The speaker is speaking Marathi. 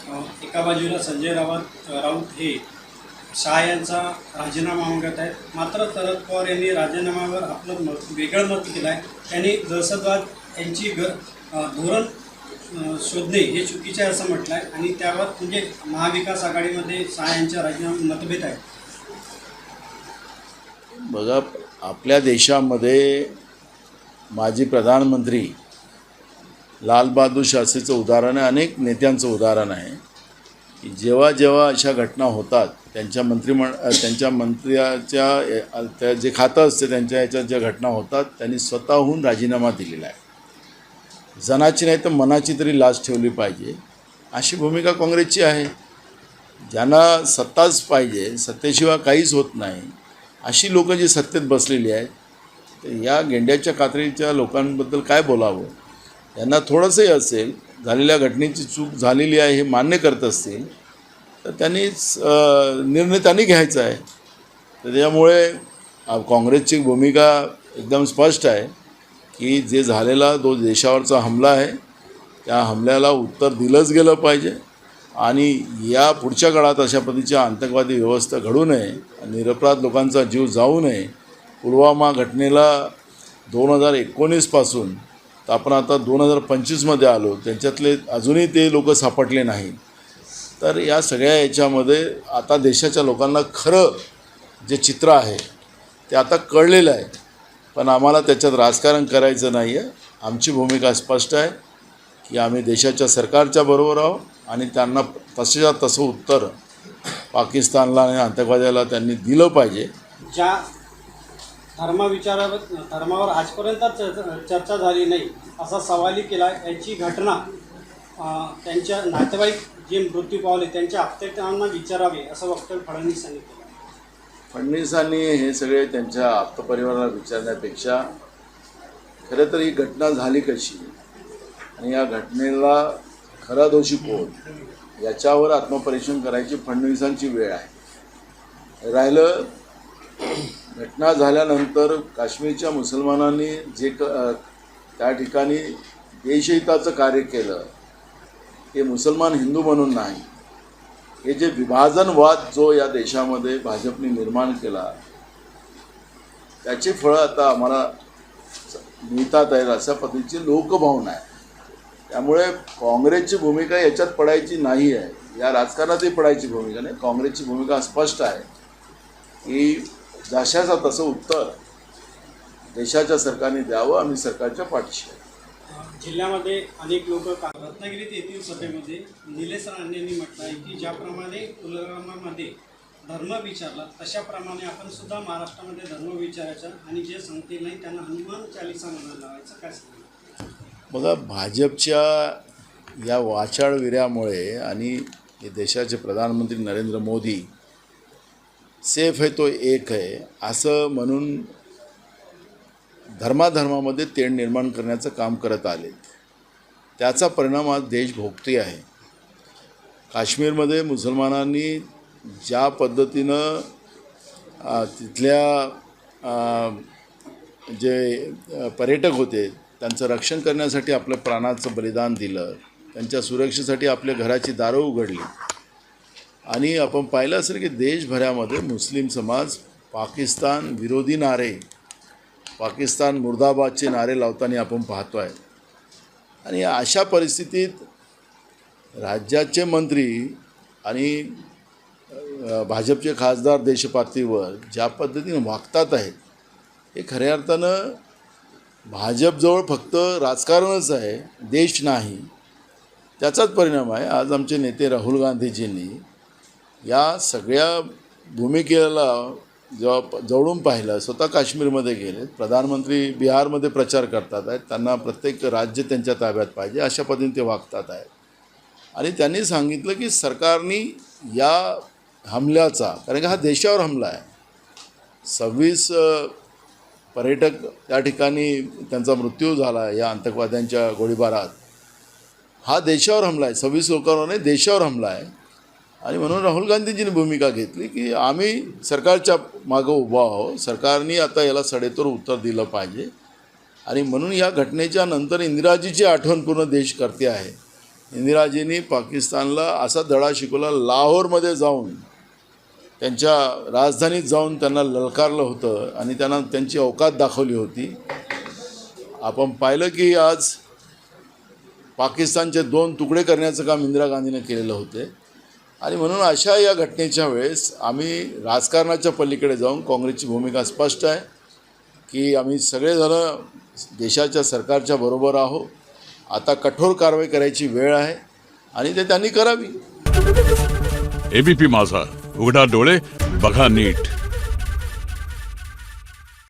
एका बाजूला संजय राऊत हे शहा यांचा राजीनामा मागत आहेत, मात्र शरद पवार यांनी राजीनाम्यावर आपलं वेगळं मत केलं आहे. त्यांनी दहशतवाद यांची धोरण शोधणे हे चुकीचे आहे असं म्हटलं आहे आणि त्यावर म्हणजे महाविकास आघाडीमध्ये शहा यांच्या राजीनामा मतभेद आहेत. बघा, आपल्या देशामध्ये माजी प्रधानमंत्री लालबहादूर शास्त्रीचं उदाहरण आहे, अनेक नेत्यांचं उदाहरण आहे की जेव्हा जेव्हा अशा घटना होतात त्यांच्या मंत्र्याच्या जे खातं असते त्यांच्या ह्याच्यात ज्या घटना होतात त्यांनी स्वतःहून राजीनामा दिलेला आहे. जनाची नाही तर मनाची तरी लाज ठेवली पाहिजे अशी भूमिका काँग्रेसची आहे. ज्यांना सत्ताच पाहिजे, सत्तेशिवाय काहीच होत नाही अशी लोक जी सत्तेत बसलेली आहेत तर या गेंड्याच्या कातरीच्या लोकांबद्दल काय बोलावं. यांना थोडंसंही असेल झालेल्या घटनेची चूक झालेली आहे हे मान्य करत असतील तर त्यांनीच निर्णय त्यांनी घ्यायचा आहे. तर त्यामुळे काँग्रेसची भूमिका एकदम स्पष्ट आहे की जे झालेला तो देशावरचा हमला आहे त्या हमल्याला उत्तर दिलंच गेलं पाहिजे आणि या पुढच्या काळात अशा पद्धतीच्या आतंकवादी व्यवस्था घडू नये, निरपराध लोकांचा जीव जाऊ नये. पुलवामा घटनेला 2019 पासून तर आपण आता 2025मध्ये आलो, त्यांच्यातले अजूनही ते लोक सापडले नाही. तर या सगळ्या याच्यामध्ये आता देशाच्या लोकांना खरं जे चित्र आहे ते आता कळलेलं आहे. पण आम्हाला त्याच्यात राजकारण करायचं नाही आहे. आमची भूमिका स्पष्ट आहे की आम्ही देशाच्या सरकारच्या बरोबर आहोत आणि त्यांना तसंच्या तसं उत्तर पाकिस्तानला आणि आतंकवाद्याला त्यांनी दिलं पाहिजे. ज्या धर्मावर आजपर्यंत चर्चा झाली नाही असा सवालही केला. याची घटना त्यांच्या नातेवाईक जे मृत्यू पावले त्यांच्या आप्तेष्टांना विचारावे असं वक्तव्य फडणवीसांनी केलं. फडणवीसांनी हे सगळे त्यांच्या आप्तपरिवाराला विचारण्यापेक्षा खरं तर ही घटना झाली कशी आणि या घटनेला खरा दोषी कोण याच्यावर आत्मपरीक्षण करायची फडणवीसांची वेळ आहे. राहिलं घटना झाल्यानंतर काश्मीरच्या मुसलमानांनी जे त्या ठिकाणी देशहिताचं कार्य केलं हे मुसलमान हिंदू म्हणून नाही, हे जे विभाजनवाद जो या देशामध्ये भाजपने निर्माण केला त्याची फळं आता आम्हाला मिळतात आहेत अशा पद्धतीची लोकभावना आहे. त्यामुळे काँग्रेसची भूमिका याच्यात पडायची नाही आहे, या राजकारणातही पडायची भूमिका नाही. काँग्रेसची भूमिका स्पष्ट आहे की जशाचं तसं उत्तर देशाच्या सरकारने द्यावं, आम्ही सरकारच्या पाठीशी आहे. जिल्ह्यामध्ये अनेक लोक रत्नागिरीत येथील सभेमध्ये निलेश राणे यांनी म्हटलं आहे की ज्याप्रमाणे पुलवामामध्ये धर्म विचारला तशाप्रमाणे आपण सुद्धा महाराष्ट्रामध्ये धर्म विचारायचा आणि जे सांगतील नाही त्यांना हनुमान चालीसा म्हणायला लावायचं. काय सांगा. बघा, भाजपच्या या वाचाळविऱ्यामुळे आणि देशाचे प्रधानमंत्री नरेंद्र मोदी सेफ है तो एक है असं म्हणून धर्माधर्मामध्ये तेढ निर्माण करण्याचं काम करत आले. त्याचा परिणाम आज देश भोगते आहे. काश्मीरमध्ये मुसलमानांनी ज्या पद्धतीनं तिथल्या जे पर्यटक होते त्यांचं रक्षण करण्यासाठी आपल्या प्राणाचं बलिदान दिलं, त्यांच्या सुरक्षेसाठी आपल्या घराची दारं उघडली आणि आपण पाहिलं असेल की देशभरामध्ये मुस्लिम समाज पाकिस्तान विरोधी नारे, पाकिस्तान मुर्दाबादचे नारे लावताना आपण पाहतो आहे. आणि अशा परिस्थितीत राज्याचे मंत्री आणि भाजपचे खासदार देशपातळीवर ज्या पद्धतीने वागतात आहेत हे खऱ्या अर्थानं भाजपजवळ फक्त राजकारणच आहे, देश नाही. त्याचाच परिणाम आहे. आज आमचे नेते राहुल गांधीजींनी या सगळ्या भूमिकेला जेव्हा जवळून पाहिलं, स्वतः काश्मीरमध्ये गेले, प्रधानमंत्री बिहारमध्ये प्रचार करतात आहेत, त्यांना प्रत्येक राज्य त्यांच्या ताब्यात पाहिजे अशा पद्धतीने ते वागतात आहेत. आणि त्यांनी सांगितलं की सरकारने या हमल्याचा, कारण की हा देशावर हमला आहे, 26 पर्यटक त्या ठिकाणी त्यांचा मृत्यू झाला या आतंकवाद्यांच्या गोळीबारात, हा देशावर हमला आहे, 26 लोकांवर नाही देशावर हमला आहे. आणि म्हणून राहुल गांधीजींनी भूमिका घेतली की आम्ही सरकारच्या मागं उभा आहोत, सरकारने आता याला सडेतोड उत्तर दिलं पाहिजे. आणि म्हणून या घटनेच्या नंतर इंदिराजीची आठवण पूर्ण देश करते आहे. इंदिराजींनी पाकिस्तानला असा धडा शिकवला, लाहोरमध्ये जाऊन त्यांच्या राजधानीत जाऊन त्यांना ललकारलं होतं आणि त्यांना त्यांची औकात दाखवली होती. आपण पाहिलं की आज पाकिस्तानचे 2 तुकडे करण्याचं काम इंदिरा गांधीने केलेलं होते. आणि म्हणून अशा या घटनेच्या वेळेस आम्ही राजकारणाच्या पलीकडे जाऊन काँग्रेसची भूमिका स्पष्ट आहे की आम्ही सगळेजण देशाच्या सरकारच्या बरोबर आहोत. आता कठोर कारवाई करायची वेळ आहे आणि ते त्यांनी करावी. एबीपी माझा, उघडा डोळे बघा नीट.